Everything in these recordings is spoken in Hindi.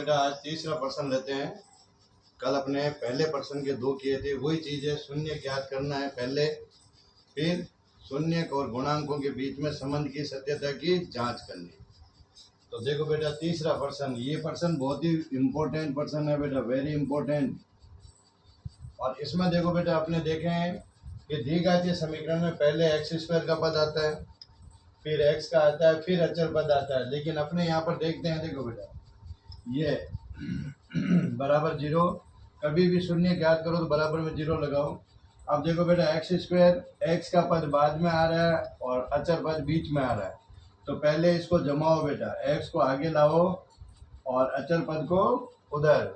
बेटा आज तीसरा प्रश्न लेते हैं। कल अपने पहले प्रश्न के दो किए थे, वही चीज़ है। शून्य ज्ञात करना है पहले, फिर शून्य और गुणांकों के बीच में संबंध की सत्यता की जांच करनी। तो देखो बेटा तीसरा प्रश्न, ये प्रश्न बहुत ही इम्पोर्टेंट प्रश्न है बेटा, वेरी इम्पोर्टेंट। और इसमें देखो बेटा आपने देखे हैं कि द्विघातीय समीकरण में पहले एक्स स्क्वायर का पद आता है, फिर एक्स का आता है, फिर अचर पद आता है। लेकिन अपने यहाँ पर देखते हैं, देखो बेटा ये बराबर जीरो, कभी भी शून्य ज्ञात करो तो बराबर में जीरो लगाओ। अब देखो बेटा एक्स स्क्वायर, एक्स का पद बाद में आ रहा है और अचर पद बीच में आ रहा है, तो पहले इसको जमाओ बेटा, एक्स को आगे लाओ और अचर पद को उधर।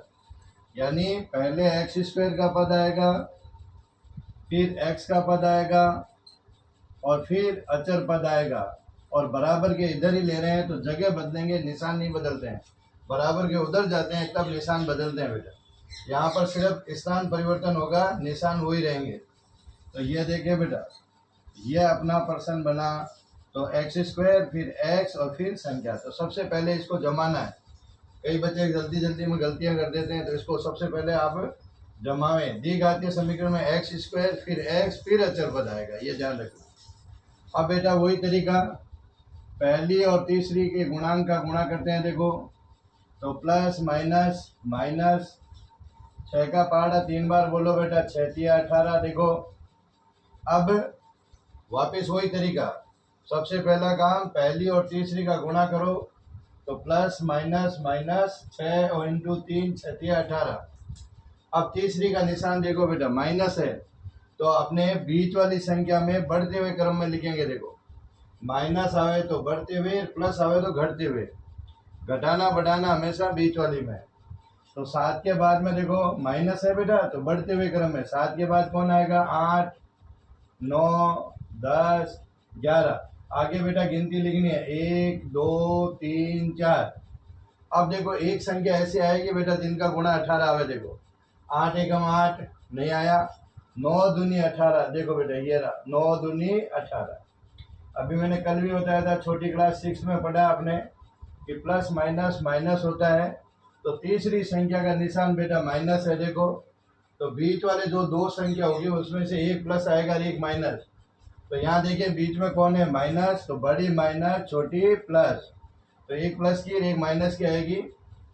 यानी पहले एक्स स्क्वायर का पद आएगा, फिर एक्स का पद आएगा और फिर अचर पद आएगा, और बराबर के इधर ही ले रहे हैं तो जगह बदलेंगे, निशान नहीं बदलते हैं। बराबर के उधर जाते हैं तब निशान बदलते हैं बेटा। यहाँ पर सिर्फ स्थान परिवर्तन होगा, निशान वही रहेंगे। तो ये देखिए बेटा, ये अपना प्रश्न बना। तो एक्स स्क्वायर, फिर एक्स और फिर संख्या। तो सबसे पहले इसको जमाना है। कई बच्चे जल्दी जल्दी में गलतियां कर देते हैं, तो इसको सबसे पहले आप जमावें। द्विघातीय समीकरण में एक्स स्क्वायर, फिर एक्स, फिर अचर पद आएगा, ये ध्यान रखना। अब बेटा वही तरीका, पहली और तीसरी के गुणांक का गुणा करते हैं। देखो तो प्लस माइनस माइनस, 6 का पहाड़ा 3 बार बोलो बेटा, 6 तिया 18। देखो अब वापस वही तरीका, सबसे पहला काम पहली और तीसरी का गुणा करो, तो प्लस माइनस माइनस, 6 और इंटू 3, 6 तिया 18। अब तीसरी का निशान देखो बेटा, माइनस है, तो अपने बीच वाली संख्या में बढ़ते हुए क्रम में लिखेंगे। देखो माइनस आवे तो बढ़ते हुए, प्लस आवे तो घटते हुए, घटाना बढ़ाना हमेशा बीच वाली में। तो 7 के बाद में देखो माइनस है बेटा, तो बढ़ते हुए क्रम में 7 के बाद कौन आएगा, 8, 9, 10, 11। आगे बेटा गिनती लिखनी है, 1, 2, 3, 4। अब देखो एक संख्या ऐसी आएगी बेटा जिनका गुणा 18 आवे। देखो 8 एकम 8 नहीं आया, 9 दूनी 18। देखो बेटा ये रहा, 9 दूनी 18। अभी मैंने कल भी बताया था, छोटी क्लास 6 में पढ़ा आपने कि प्लस माइनस माइनस होता है। तो तीसरी संख्या का निशान बेटा माइनस है। देखो तो बीच वाले जो दो संख्या होगी उसमें से एक प्लस आएगा और एक माइनस। तो यहाँ देखिए बीच में कौन है, माइनस, तो बड़ी माइनस छोटी प्लस, तो एक प्लस की और एक माइनस की आएगी।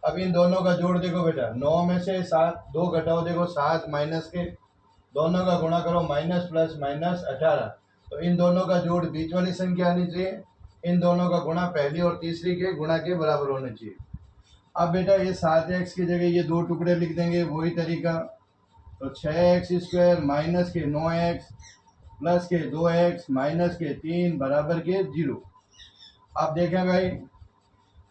अब इन दोनों का जोड़ देखो बेटा, 9 में से 7 2 घटाओ, देखो 7 माइनस के, दोनों का गुणा करो, माइनस प्लस माइनस 18। तो इन दोनों का जोड़ बीच वाली संख्या आनी चाहिए, इन दोनों का गुणा पहली और तीसरी के गुणा के बराबर होना चाहिए। अब बेटा ये 7x की जगह ये 2 टुकड़े लिख देंगे, वही तरीका। तो 6x स्क्वायर माइनस के 9x प्लस के 2x माइनस के 3 बराबर के 0। अब देखें भाई,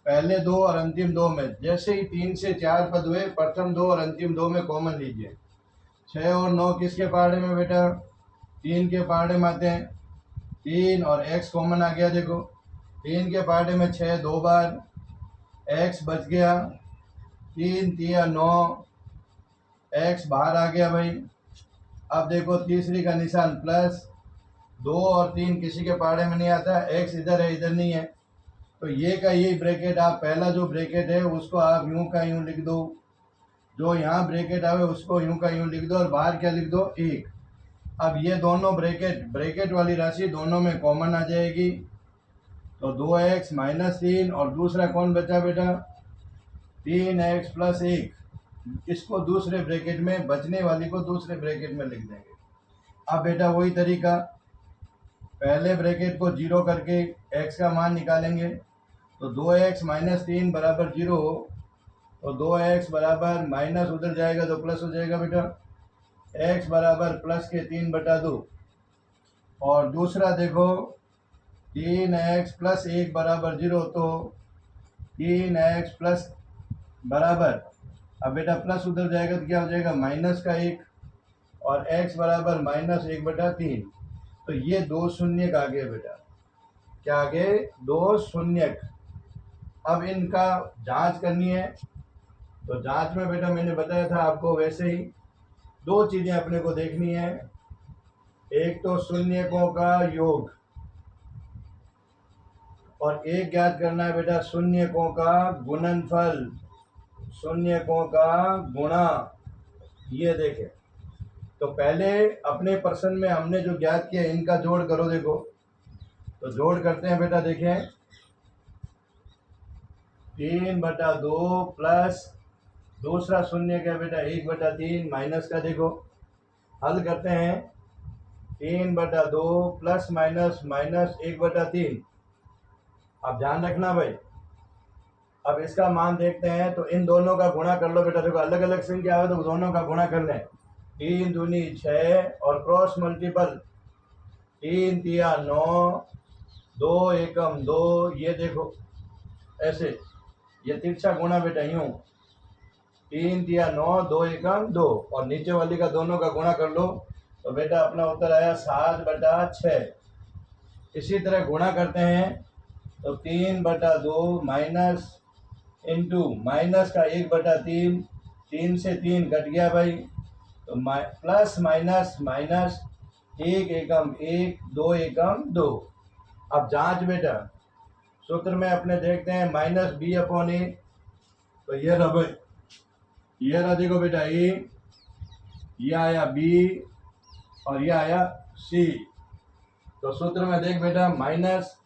पहले दो और अंतिम दो में जैसे ही 3 से 4 पद हुए, प्रथम दो और अंतिम दो में कॉमन लीजिए। 6 और 9 किसके पहाड़े में बेटा, 3 के पहाड़े में आते हैं। 3 और x कॉमन आ गया। देखो 3 के पहाड़े में 6 2 बार, x बच गया, 3 तिया 9, x बाहर आ गया भाई। अब देखो तीसरी का निशान प्लस, 2 और 3 किसी के पहाड़े में नहीं आता, x इधर है इधर नहीं है, तो ये का यही ब्रैकेट, आप पहला जो ब्रैकेट है उसको आप यूं का यूं लिख दो, जो यहाँ ब्रैकेट आवे उसको यूं का यूं लिख दो, और बाहर क्या लिख दो, 1। अब ये दोनों ब्रैकेट वाली राशि दोनों में कॉमन आ जाएगी, तो 2x माइनस 3, और दूसरा कौन बचा बेटा, 3x प्लस 1। इसको दूसरे ब्रैकेट में, बचने वाली को दूसरे ब्रैकेट में लिख देंगे। अब बेटा वही तरीका, पहले ब्रैकेट को 0 करके x का मान निकालेंगे, तो 2x माइनस 3 बराबर 0 हो, तो 2x बराबर माइनस उधर जाएगा तो प्लस हो जाएगा बेटा, x बराबर प्लस के 3 बटा 2। और दूसरा देखो 3x प्लस 1 बराबर 0, तो 3x प्लस बराबर, अब बेटा प्लस उधर जाएगा तो क्या हो जाएगा, माइनस का 1, और x बराबर माइनस 1 बटा 3। तो ये 2 शून्यक आ गए बेटा, क्या आ गए, 2 शून्यक। अब इनका जांच करनी है, तो जांच में बेटा मैंने बताया था आपको, वैसे ही 2 चीज़ें अपने को देखनी है। एक तो शून्यकों का योग, और एक ज्ञात करना है बेटा शून्यकों का गुणनफल। शून्यकों का गुणा। ये देखें, तो पहले अपने प्रश्न में हमने जो ज्ञात किया इनका जोड़ करो। देखो, तो जोड़ करते हैं बेटा। देखें, 3/2 प्लस दूसरा शून्य क्या बेटा 1/3 माइनस का। देखो, हल करते हैं। 3/2 प्लस माइनस माइनस 1/3। अब ध्यान रखना भाई, अब इसका मान देखते हैं, तो इन दोनों का गुणा कर लो बेटा। देखो, अलग अलग संख्या है तो दोनों का गुणा कर लें। 3 दूनी 6 और क्रॉस मल्टीपल 3 तिया 9, 2 एकम 2। ये देखो ऐसे, ये तिरछा गुणा बेटा यूं, 3 तिया 9, 2 एकम 2, और नीचे वाली का दोनों का गुणा कर लो। तो बेटा अपना उत्तर आया 7/6। इसी तरह गुणा करते हैं, तो 3/2 माइनस इंटू माइनस का 1/3, 3 से 3 कट गया भाई, तो प्लस माइनस माइनस 1 एकम 1, 2 एकम 2। अब जांच बेटा, सूत्र में अपने देखते हैं माइनस b/a। तो ये रहा भाई, ये रहा। देखो बेटा, ये आया b और ये आया c। तो सूत्र में देख बेटा, माइनस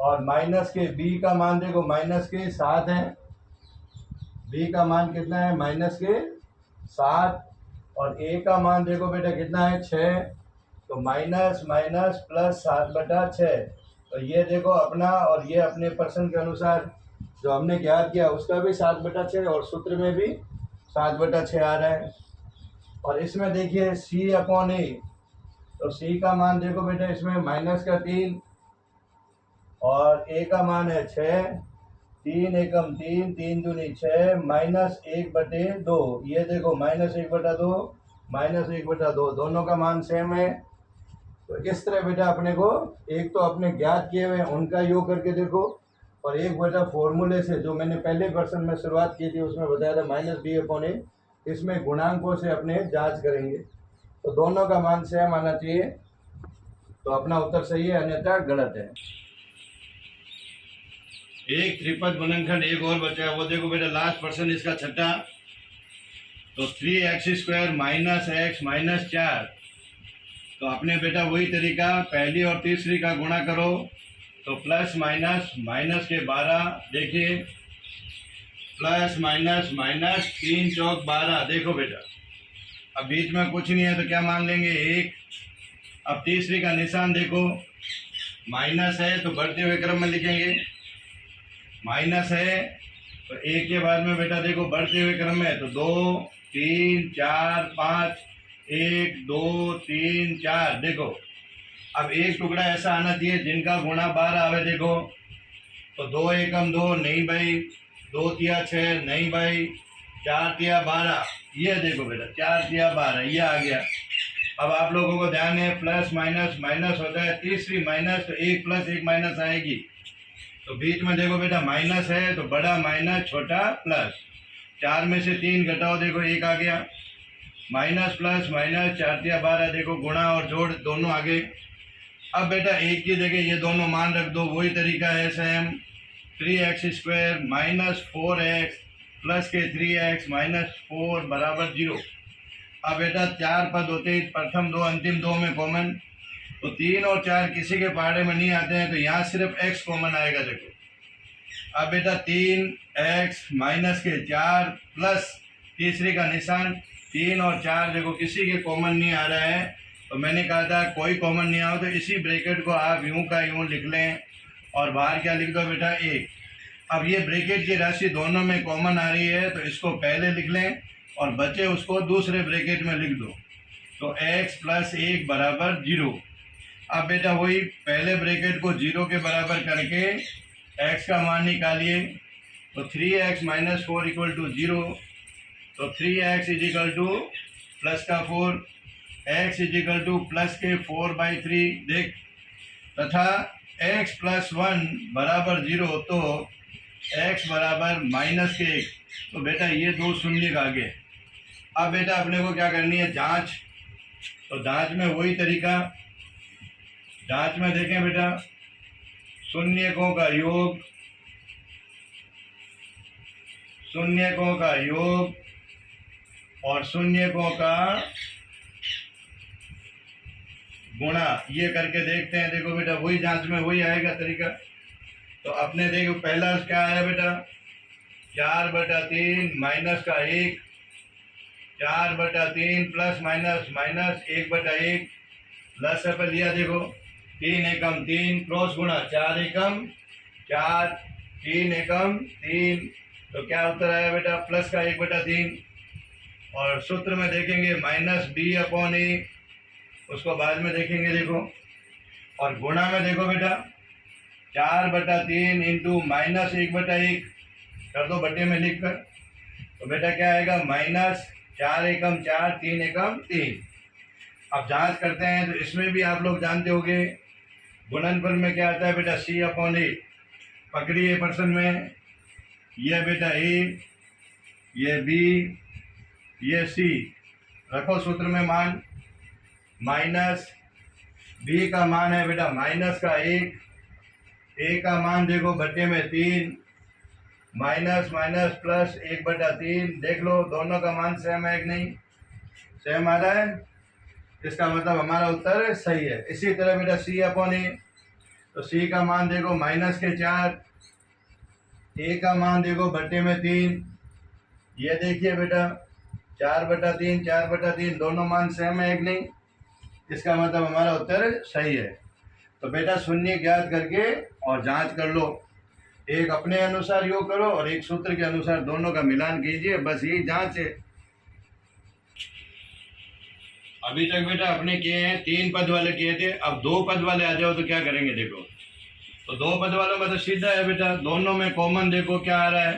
और माइनस के b का मान देखो, माइनस के 7 है। b का मान कितना है, माइनस के 7, और a का मान देखो बेटा कितना है, 6। तो माइनस माइनस प्लस 7/6। तो ये देखो अपना, और ये अपने प्रश्न के अनुसार जो हमने ज्ञात किया उसका भी 7/6, और सूत्र में भी 7/6 आ रहा है। और इसमें देखिए c/a, तो c का मान देखो बेटा, इसमें माइनस का 3 और a का मान है 6। 3 एकम 3, 3 दूनी 6, माइनस 1/2। ये देखो माइनस 1/2, माइनस 1/2, दोनों का मान सेम है। तो इस तरह बेटा अपने को एक तो अपने ज्ञात किए हुए उनका योग करके देखो, और एक बेटा फॉर्मूले से जो मैंने पहले प्रश्न में शुरुआत की थी उसमें बताया था माइनस b/a, इसमें गुणांकों से अपने जांच करेंगे। तो दोनों का मान सेम आना चाहिए, तो अपना उत्तर सही है, अन्यथा गलत है। एक त्रिपद गुणनखंड एक और बचा है, वो देखो बेटा लास्ट प्रश्न इसका छठा। तो 3x² माइनस x माइनस 4। तो अपने बेटा वही तरीका, पहली और तीसरी का गुणा करो, तो प्लस माइनस माइनस के 12। देखिए, प्लस माइनस माइनस 3 चौक 12। देखो बेटा, अब बीच में कुछ नहीं है तो क्या मान लेंगे, 1। अब तीसरी का निशान देखो, माइनस है तो बढ़ते हुए क्रम में लिखेंगे, माइनस है तो 1 के बाद में बेटा देखो बढ़ते हुए क्रम में, तो 2 3 4 5, 1 2 3 4। देखो, अब एक टुकड़ा ऐसा आना चाहिए जिनका गुणा 12 आवे। देखो, तो 2 एकम 2 नहीं भाई, 2 तिया 6 नहीं भाई, 4 तिया 12। ये देखो बेटा 4 तिया 12, ये आ गया। अब आप लोगों को ध्यान है, प्लस माइनस माइनस होता है, तीसरी माइनस तो 1 प्लस 1 माइनस आएगी। तो बीच में देखो बेटा माइनस है तो बड़ा माइनस छोटा प्लस, 4 में से 3 घटाओ, देखो 1 आ गया। माइनस प्लस माइनस 4 तिया 12। देखो गुणा और जोड़ दोनों आगे। अब बेटा एक की जगह ये दोनों मान रख दो, वही तरीका है same. 3x² minus 4x plus के 3x माइनस 4 बराबर 0। अब बेटा 4 पद होते हैं, प्रथम 2 अंतिम 2 में कॉमन, तो 3 और 4 किसी के पहाड़े में नहीं आते हैं, तो यहाँ सिर्फ x कॉमन आएगा। देखो, अब बेटा 3x माइनस के 4 प्लस तीसरी का निशान 3 और 4। देखो किसी के कॉमन नहीं आ रहा है, तो मैंने कहा था कोई कॉमन नहीं आओ तो इसी ब्रैकेट को आप यूं का यूं लिख लें, और बाहर क्या लिख दो बेटा 1। अब ये ब्रैकेट की राशि दोनों में कॉमन आ रही है, तो इसको पहले लिख लें और बचे उसको दूसरे ब्रैकेट में लिख दो, तो x प्लस 1 बराबर 0। अब बेटा वही पहले ब्रैकेट को 0 के बराबर करके x का मान निकालिए, तो 3x माइनस 4 इक्वल टू 0। तो 3x is equal two plus का 4, x is equal two plus के 4/3। देख, तथा x प्लस 1 बराबर 0, तो x बराबर माइनस के 1। तो बेटा ये दो शून्य आ गए। अब बेटा अपने को क्या करनी है, जांच। तो जांच में वही तरीका, जांच में देखें बेटा, शून्यकों का योग, शून्यकों का योग और शून्यकों का गुणा, ये करके देखते हैं। देखो बेटा वही जांच में वही आएगा तरीका। तो अपने देखो पहला क्या आया बेटा, 4/3 माइनस का 1, 4/3 प्लस माइनस माइनस 1/1 प्लस पर लिया। देखो 3 एकम 3 क्रॉस गुणा 4 एकम 4 3 एकम 3, तो क्या उत्तर आया बेटा प्लस का 1/3। और सूत्र में देखेंगे माइनस b/a, उसको बाद में देखेंगे। देखो और गुणा में देखो बेटा 4/3 इंटू माइनस 1/1 कर दो बटे में लिख कर, तो बेटा क्या आएगा माइनस 4 एकम 4 3 एकम 3। अब जांच करते हैं। तो इसमें भी आप लोग जानते होंगे गुणनफल में क्या आता है बेटा c/a। पकड़िए पर्सन में, ये बेटा a, ये b, ये c, रखो सूत्र में मान। माइनस b का मान है बेटा माइनस का 1, a का मान देखो बटे में 3, माइनस माइनस प्लस 1/3। देख लो दोनों का मान सेम है कि नहीं, सेम आ रहा है, इसका मतलब हमारा उत्तर सही है। इसी तरह बेटा c/a, तो c का मान देखो माइनस के 4, a का मान देखो बटे में 3, ये देखिए बेटा 4/3 4/3 दोनों मान सेम है कि नहीं, इसका मतलब हमारा उत्तर सही है। तो बेटा शून्य ज्ञात करके और जांच कर लो, एक अपने अनुसार योग करो और एक सूत्र के अनुसार, दोनों का मिलान कीजिए, बस यही जांच है। अभी तक बेटा अपने किए हैं 3 पद वाले किए थे, अब 2 पद वाले आ जाओ तो क्या करेंगे। देखो तो 2 पद वालों में तो सीधा है बेटा, दोनों में कॉमन देखो क्या आ रहा है।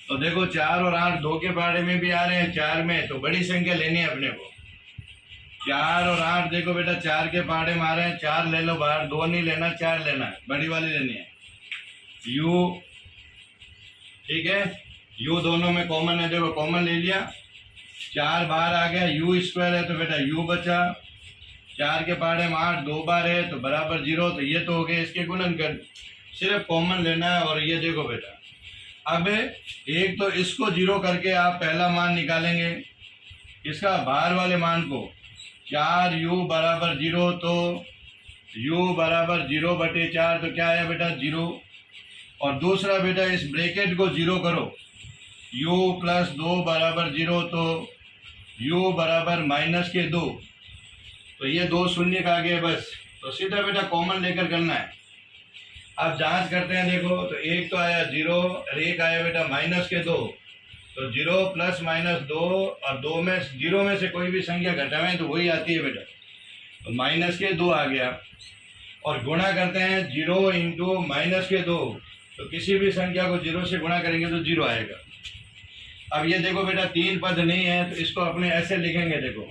तो देखो 4 और 8 2 के पहाड़े में भी आ रहे हैं, 4 में तो बड़ी संख्या लेनी है अपने को। 4 और 8 देखो बेटा 4 के पहाड़े में आ रहे हैं, 4 ले लो बाहर, 2 नहीं लेना 4 लेना है, बड़ी वाली लेनी है। u, ठीक है, u दोनों में कॉमन है, देखो कॉमन ले लिया, 4 बाहर आ गया, u² है तो बेटा u बचा, 4 के पहाड़े में 8 2 बार है तो बराबर 0, तो ये तो हो गए इसके गुणनखंड, सिर्फ कॉमन लेना है। और ये देखो बेटा अब एक तो इसको 0 करके आप पहला मान निकालेंगे, इसका बाहर वाले मान को 4u बराबर 0, तो u बराबर 0/4, तो क्या आया बेटा 0। और दूसरा बेटा इस ब्रैकेट को 0 करो, u + 2 बराबर 0, तो u बराबर माइनस के 2, तो ये 2 शून्य का आगे बस, तो सीधा बेटा कॉमन लेकर करना है। अब जांच करते हैं। देखो तो एक तो आया 0 और एक आया बेटा माइनस के 2, तो 0 + -2 और 2 में 0 में से कोई भी संख्या घटावें तो वही आती है बेटा, तो माइनस के 2 आ गया। और गुणा करते हैं 0 इंटू माइनस के 2, तो किसी भी संख्या को 0 से गुणा करेंगे तो 0 आएगा। अब ये देखो बेटा 3 पद नहीं है तो इसको अपने ऐसे लिखेंगे। देखो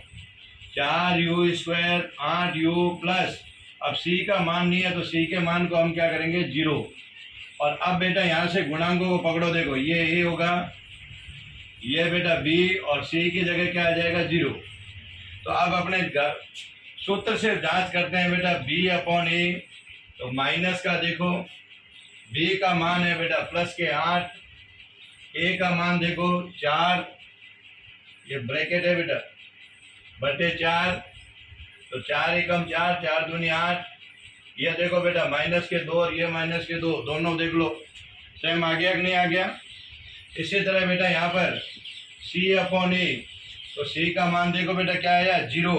4u² 8u प्लस, अब c का मान नहीं है तो c के मान को हम क्या करेंगे 0। और अब बेटा यहाँ से गुणांकों को पकड़ो, देखो ये a होगा, ये बेटा b, और c की जगह क्या आ जाएगा 0। तो अब अपने सूत्र से जांच करते हैं बेटा b/a, तो माइनस का देखो b का मान है बेटा प्लस के 8, a का मान देखो 4, ये ब्रैकेट है बेटा बटे 4, तो 4 एकम 4 4 दूनी 8, ये देखो बेटा माइनस के 2 और ये माइनस के 2, दोनों देख लो सेम आ गया कि नहीं आ गया। इसी तरह बेटा यहाँ पर c/a, तो c का मान देखो बेटा क्या आया 0,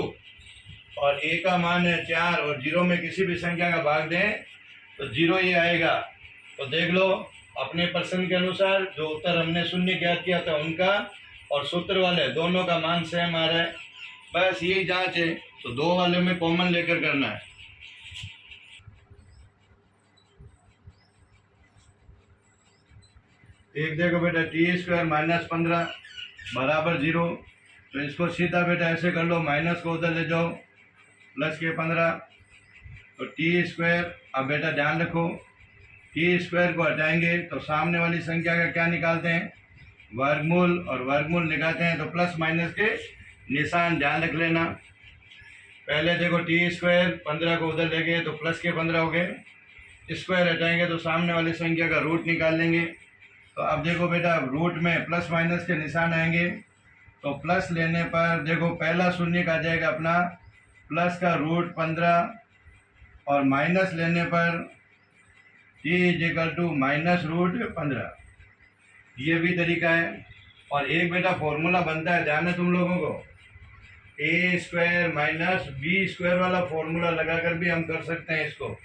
और a का मान है 4, और 0 में किसी भी संख्या का भाग दें तो 0 ही आएगा। तो देख लो अपने प्रश्न के अनुसार जो उत्तर हमने शून्य ज्ञात किया था उनका और सूत्र वाले दोनों का मान सेम आ रहा है, बस यही जांच है। तो 2 वाले में कॉमन लेकर करना है। एक देखो बेटा t² - 15 बराबर 0, तो इसको सीधा बेटा ऐसे कर लो, माइनस को उधर ले जाओ, प्लस के 15, तो t²। अब बेटा ध्यान रखो t² को हटाएंगे तो सामने वाली संख्या का क्या निकालते हैं वर्गमूल, और वर्गमूल निकालते हैं तो प्लस माइनस के निशान ध्यान रख लेना। पहले देखो t² 15 को उधर ले गए तो प्लस के 15 हो गए, स्क्वायर हटाएंगे तो सामने वाली संख्या का रूट निकाल लेंगे, तो अब देखो बेटा रूट में प्लस माइनस के निशान आएंगे, तो प्लस लेने पर देखो पहला शून्य का आ जाएगा अपना प्लस का रूट 15, और माइनस लेने पर t is equal to minus root 15। ये भी तरीका है। और एक बेटा फॉर्मूला बनता है, ध्यान है तुम लोगों को, ए स्क्वायर माइनस बी स्क्वायर वाला फॉर्मूला लगाकर भी हम कर सकते हैं इसको।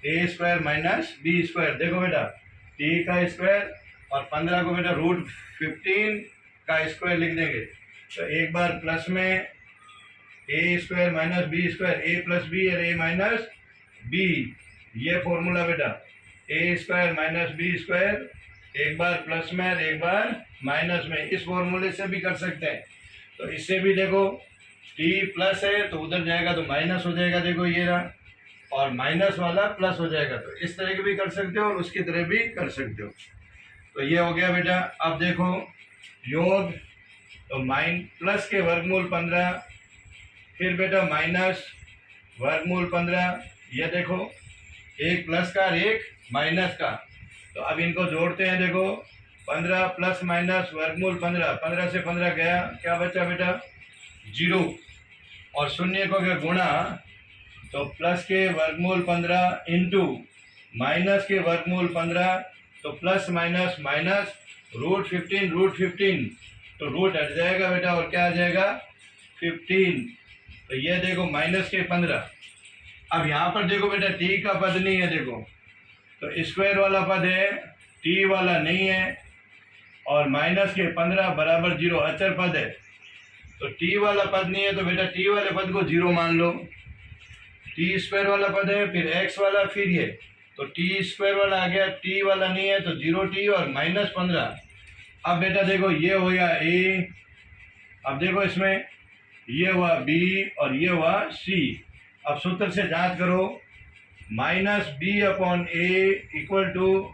ए स्क्वायर माइनस बी स्क्वायर, देखो बेटा टी का स्क्वायर और 15 को बेटा रूट 15 का स्क्वायर लिख देंगे। तो एक बार प्लस में ए स्क्वायर माइनस बी स्क्वायर, ए प्लस बी और ए माइनस बी, ये फॉर्मूला बेटा A square minus B square, एक बार प्लस में और एक बार माइनस में। इस फॉर्मूले से भी कर सकते हैं। तो इससे भी देखो टी प्लस है तो उधर जाएगा तो माइनस हो जाएगा, देखो ये रहा, और माइनस वाला प्लस हो जाएगा। तो इस तरह के भी कर सकते हो और उसकी तरह भी कर सकते हो। तो ये हो गया बेटा। अब देखो योग, तो प्लस के वर्गमूल 15, फिर बेटा माइनस वर्गमूल 15, ये देखो एक प्लस का और एक माइनस का। तो अब इनको जोड़ते हैं, देखो 15 प्लस माइनस वर्गमूल 15, 15 से 15 गया, क्या बचा बेटा 0, और शून्य को क्या गुणा, तो प्लस के वर्गमूल 15 इंटू माइनस के वर्गमूल 15, तो प्लस माइनस माइनस रूट 15, तो रूट हट जाएगा बेटा और क्या आ जाएगा 15। तो ये देखो माइनस के 15। अब यहाँ पर देखो बेटा टी का पद नहीं है, देखो तो स्क्वायर वाला पद है, टी वाला नहीं है, और माइनस के 15 बराबर 0 अचर पद है। तो टी वाला पद नहीं है तो बेटा टी वाले पद को 0 मान लो। टी स्क्वायर वाला पद है, फिर एक्स वाला, फिर ये, तो टी स्क्वायर वाला आ गया, टी वाला नहीं है तो 0t और माइनस 15। अब बेटा देखो ये हो गया ए, अब देखो इसमें ये हुआ बी और ये हुआ सी। अब सूत्र से जांच करो, minus B upon A equal to,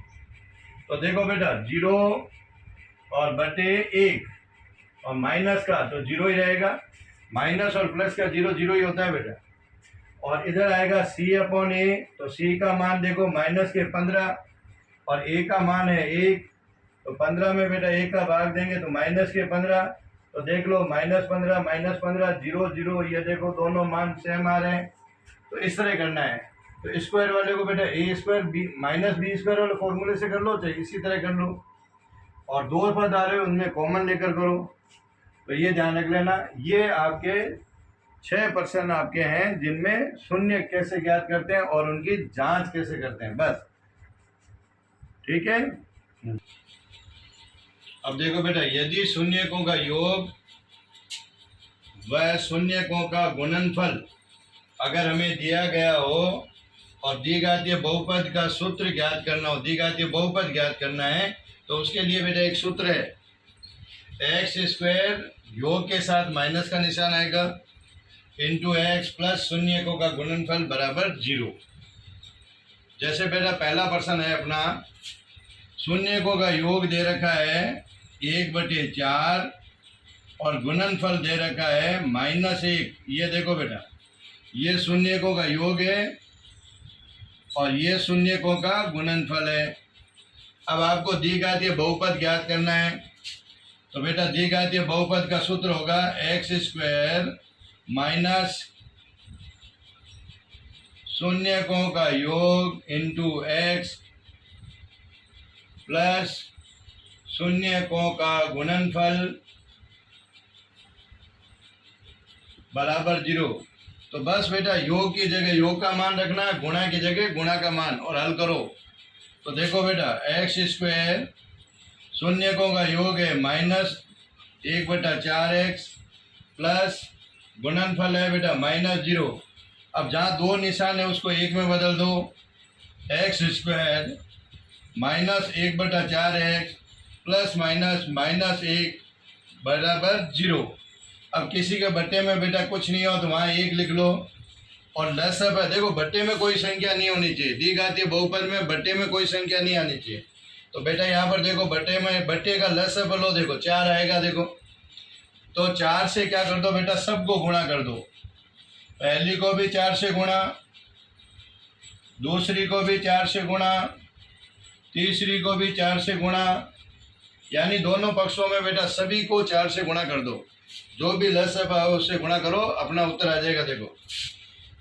तो देखो बेटा 0 और बटे 1, और माइनस का तो 0 ही रहेगा, माइनस और प्लस का 0 0 ही होता है बेटा। और इधर आएगा सी अपॉन ए, तो सी का मान देखो माइनस के 15 और ए का मान है 1, तो 15 में बेटा 1 का भाग देंगे तो माइनस के 15, तो देख लो माइनस 15 0 0, ये देखो दोनों मान सेम आ रहे हैं। तो इस तरह करना है। तो स्क्वायर वाले को बेटा A square B minus B square वाले फॉर्मूले से कर लो, चाहे इसी तरह कर लो, और दो पद आ रहे हो उनमें कॉमन लेकर करो। तो ये ध्यान रख लेना, ये आपके 6% आपके हैं जिनमें शून्य कैसे ज्ञात करते हैं और उनकी जांच कैसे करते हैं, बस ठीक है। अब देखो बेटा, यदि शून्यकों का योग व शून्यकों का गुणनफल अगर हमें दिया गया हो और द्विघातीय बहुपद का सूत्र ज्ञात करना हो, द्विघातीय बहुपद ज्ञात करना है, तो उसके लिए बेटा एक सूत्र है, एक्स स्क्वायर योग के साथ माइनस का निशान आएगा इंटू एक्स प्लस शून्यकों का गुणनफल बराबर 0। जैसे बेटा पहला प्रश्न है अपना, शून्यकों का योग दे रखा है 1/4 और गुणनफल दे रखा है -1। ये देखो बेटा, ये शून्यकों का योग है और ये शून्यकों का गुणनफल है। अब आपको द्विघातीय बहुपद ज्ञात करना है, तो बेटा द्विघातीय बहुपद का सूत्र होगा एक्स स्क्वायर माइनस शून्यकों का योग इंटू एक्स प्लस शून्यकों का गुणनफल बराबर 0। तो बस बेटा योग की जगह योग का मान रखना, गुणा की जगह गुणा का मान, और हल करो। तो देखो बेटा एक्स स्क्वायर शून्यकों का योग है -1/4x प्लस गुणनफल है बेटा -0। अब जहाँ दो निशान है उसको एक में बदल दो, एक्स स्क्वायर -1/4x प्लस -1 बराबर 0। अब किसी के बट्टे में बेटा कुछ नहीं हो तो वहाँ 1 लिख लो, और लसअप है, देखो बट्टे में कोई संख्या नहीं होनी चाहिए, द्विघातीय बहुपद में बट्टे में कोई संख्या नहीं आनी चाहिए। तो बेटा यहाँ पर देखो बट्टे में बट्टे का लसअप लो, देखो 4 आएगा, देखो तो 4 से क्या कर दो बेटा, सबको गुणा कर दो। पहली को भी 4 से गुणा, दूसरी को भी 4 से गुणा, तीसरी को भी 4 से गुणा, यानी दोनों पक्षों में बेटा सभी को 4 से गुणा कर दो, जो भी लसापा हो उससे गुणा करो, अपना उत्तर आ जाएगा। देखो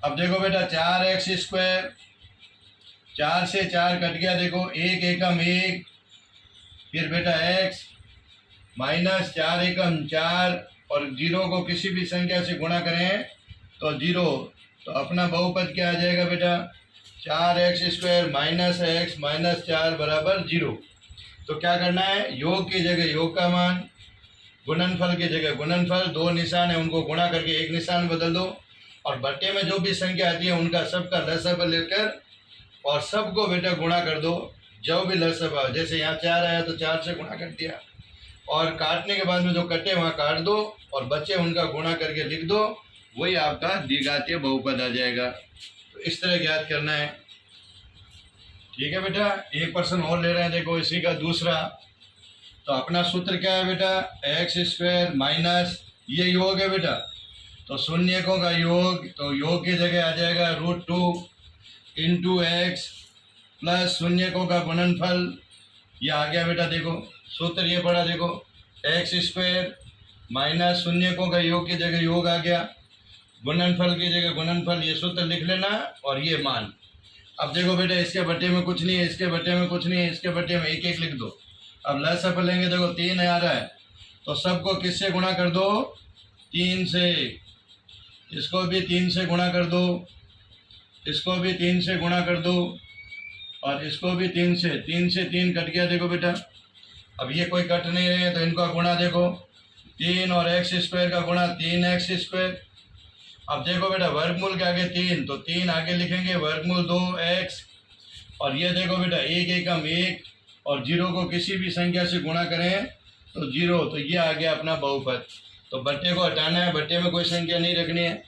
अब देखो बेटा 4x स्क्वायर, 4 से 4 कट गया, देखो 1 एकम 1, फिर बेटा x माइनस 4 एकम 4, और 0 को किसी भी संख्या से गुणा करें तो 0, तो अपना बहुपद क्या आ जाएगा बेटा 4x square minus x minus 4 बराबर 0। तो क्या करना है, योग की जगह योग का मान, गुणनफल की जगह गुणनफल, दो निशान है उनको गुणा करके एक निशान बदल दो, और बट्टे में जो भी संख्या आती है उनका सबका लसापा लेकर और सबको बेटा गुणा कर दो, जो भी लसापा, जैसे यहाँ 4 आया तो 4 से गुणा कर दिया, और काटने के बाद में जो कटे वहाँ काट दो और बच्चे उनका गुणा करके लिख दो, वही आपका द्विघातीय बहुपद आ जाएगा। तो इस तरह ज्ञात करना है। ठीक है बेटा, एक प्रश्न और ले रहे हैं, देखो इसी का दूसरा। तो अपना सूत्र क्या है बेटा, एक्स स्क्वायर माइनस, ये योग है बेटा, तो शून्यकों का योग, तो योग की जगह आ जाएगा √2 इंटू एक्स प्लस शून्यकों का गुणनफल, ये आ गया बेटा। देखो सूत्र ये पड़ा, देखो एक्स स्क्वायर माइनस शून्यकों का योग की जगह योग आ गया, गुणनफल की जगह गुणनफल, ये सूत्र लिख लेना और ये मान। अब देखो बेटा इसके बट्टे में कुछ नहीं है, इसके बट्टे में कुछ नहीं है, इसके बट्टे में एक एक लिख दो। अब लसापा लेंगे, देखो 3 आ रहा है, तो सबको किससे गुणा कर दो, 3 से, इसको भी 3 से गुणा कर दो, इसको भी 3 से गुणा कर दो, और इसको भी 3 से 3 कट गया। देखो बेटा अब ये कोई कट नहीं रहे हैं तो इनका गुणा देखो, 3 और एक्स स्क्वायर का गुणा 3x स्क्वायर। अब देखो बेटा वर्गमूल के आगे 3, तो 3 आगे लिखेंगे, वर्गमूल 2x, और ये देखो बेटा 1 एकम 1, और 0 को किसी भी संख्या से गुणा करें तो 0, तो ये आ गया अपना बहुपद। तो बट्टे को हटाना है, बट्टे में कोई संख्या नहीं रखनी है।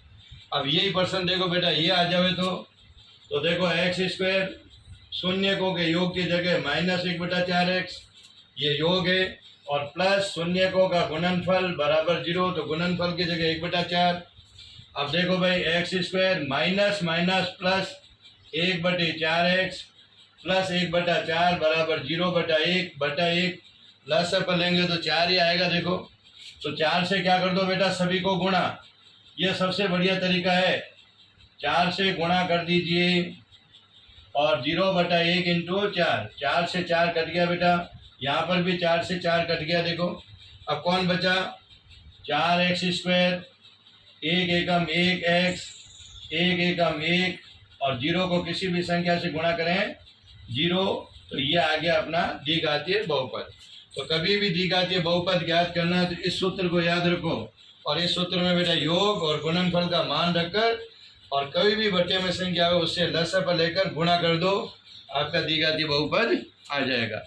अब यही प्रश्न देखो बेटा ये आ जावे तो देखो एक्स स्क्वायर शून्यकों के योग की जगह माइनस 1/4x, ये योग है, और प्लस शून्यकों का गुणनफल बराबर 0, तो गुणनफल की जगह 1/4। अब देखो भाई x square minus minus plus 1/4x plus 1/4 बराबर 0/1/1, लसापा लेंगे तो 4 ही आएगा। देखो तो 4 से क्या कर दो बेटा, सभी को गुणा, ये सबसे बढ़िया तरीका है, 4 से गुणा कर दीजिए, और 0/1 इंटू 4, 4 से 4 कट गया बेटा, यहाँ पर भी 4 से 4 कट गया। देखो अब कौन बचा, 4x स्क्वायर, 1 एकम 1x, 1 एकम 1, और 0 को किसी भी संख्या से गुणा करें 0, तो ये आ गया अपना द्विघातीय बहुपद। तो कभी भी द्विघातीय बहुपद ज्ञात करना है तो इस सूत्र को याद रखो, और इस सूत्र में बेटा योग और गुणनफल का मान रखकर और कोई भी बट्टे में संख्या हो उससे लसापा लेकर गुणा कर दो, आपका द्विघातीय बहुपद आ जाएगा।